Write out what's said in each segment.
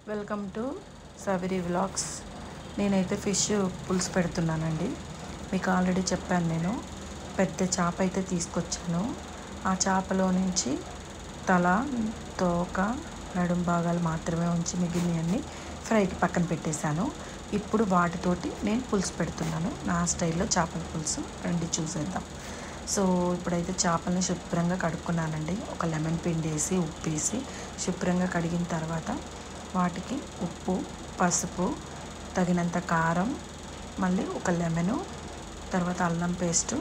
Welcome to Saviri vlogs. నేనైతే fish పులుసు పెడుతున్నానండి. మీకు ఆల్రెడీ చెప్పాను, నేను పెద్ద చేప అయితే తీసుకొచ్చాను. ఆ చేపలో నుంచి తల, తోక, నడుం భాగాలు మాత్రమే ఉంచి మిగిలినవన్నీ ఫ్రైకి పక్కన పెట్టేశాను. ఇప్పుడు వాటితోటి నేను పులుసు పెడుతున్నాను, నా స్టైల్లో చేపల పులుసు. రండి చూసేద్దాం. సో ఇప్పుడైతే చేపలను శుభ్రంగా కడుక్కున్నానండి. ఒక లెమన్ పిండి వేసి ఉప్పు వేసి శుభ్రంగా కడిగిన తర్వాత వాటికి ఉప్పు, పసుపు, తగినంత కారం, మళ్ళీ ఒక లెమను, తర్వాత అల్లం పేస్టు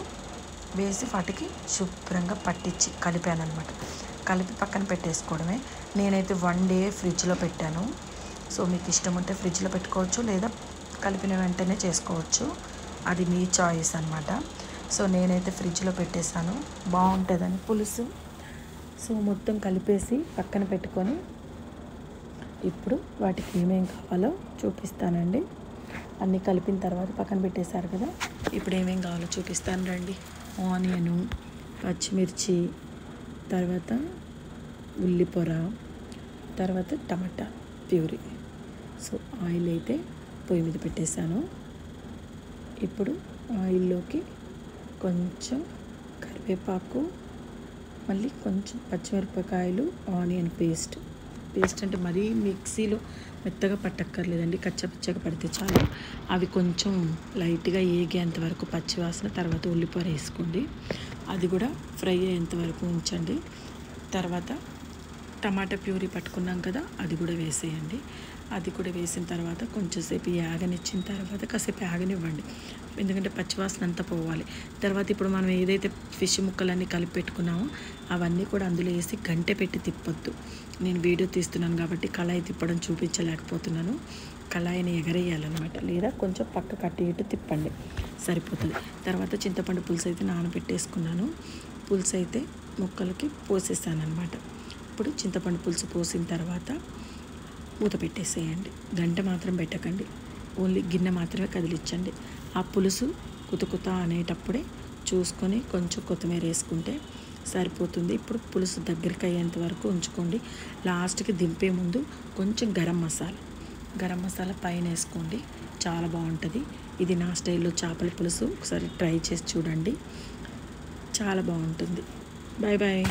వేసి వాటికి శుభ్రంగా పట్టించి కలిపాను అనమాట. కలిపి పక్కన పెట్టేసుకోవడమే. నేనైతే 1 డే ఫ్రిడ్జ్లో పెట్టాను. సో మీకు ఇష్టం ఉంటే ఫ్రిడ్జ్లో పెట్టుకోవచ్చు, లేదా కలిపిన వెంటనే చేసుకోవచ్చు. అది మీ చాయిస్ అనమాట. సో నేనైతే ఫ్రిడ్జ్లో పెట్టేశాను, బాగుంటుందని పులుసు. సో మొత్తం కలిపేసి పక్కన పెట్టుకొని ఇప్పుడు వాటికి ఏమేం కావాలో చూపిస్తానండి. అన్నీ కలిపిన తర్వాత పక్కన పెట్టేశారు కదా, ఇప్పుడు ఏమేం కావాలో చూపిస్తాను రండి. ఆనియను, పచ్చిమిర్చి, తర్వాత ఉల్లిపొర, తర్వాత టమాటా ప్యూరీ. సో ఆయిల్ అయితే పొయ్యి మీద పెట్టేశాను. ఇప్పుడు ఆయిల్లోకి కొంచెం కరివేపాకు, మళ్ళీ కొంచెం పచ్చిమిరపకాయలు, ఆనియన్ పేస్ట్ అంటే మరీ మిక్సీలో మెత్తగా పట్టక్కర్లేదండి, కచ్చపచ్చగా పడితే చాలు. అవి కొంచెం లైట్గా ఏగేంత వరకు పచ్చివాసన, తర్వాత ఉల్లిపొర వేసుకోండి. అది కూడా ఫ్రై అయ్యేంత వరకు ఉంచండి. తర్వాత టమాటా ప్యూరీ పట్టుకున్నాం కదా, అది కూడా వేసేయండి. అది కూడా వేసిన తర్వాత కొంచెంసేపు యాగనిచ్చిన తర్వాత కాసేపు యాగనివ్వండి, ఎందుకంటే పచ్చివాసన అంతా పోవాలి. తర్వాత ఇప్పుడు మనం ఏదైతే ఫిష్ ముక్కలన్నీ కలిపి పెట్టుకున్నామో అవన్నీ కూడా అందులో వేసి గంటె పెట్టి తిప్పొద్దు. నేను వీడియో తీస్తున్నాను కాబట్టి కళాయి తిప్పడం చూపించలేకపోతున్నాను. కళాయిని ఎగరేయాలన్నమాట, లేదా కొంచెం పక్క కట్టి ఇటు తిప్పండి, సరిపోతుంది. తర్వాత చింతపండు పులుసు అయితే నానబెట్టేసుకున్నాను. పులుసు అయితే ముక్కలకి పోసేసాను అనమాట. ఇప్పుడు చింతపండు పులుసు పోసిన తర్వాత మూత పెట్టేసేయండి. గంట మాత్రం పెట్టకండి, ఓన్లీ గిన్నె మాత్రమే కదిలించండి. ఆ పులుసు కుతుకుతా అనేటప్పుడే చూసుకొని కొంచెం కొత్తిమీర వేసుకుంటే సరిపోతుంది. ఇప్పుడు పులుసు దగ్గరికి అయ్యేంత వరకు ఉంచుకోండి. లాస్ట్కి దింపే ముందు కొంచెం గరం మసాలా పైన వేసుకోండి, చాలా బాగుంటుంది. ఇది నా స్టైల్లో చేపల పులుసు, ఒకసారి ట్రై చేసి చూడండి, చాలా బాగుంటుంది. Bye bye.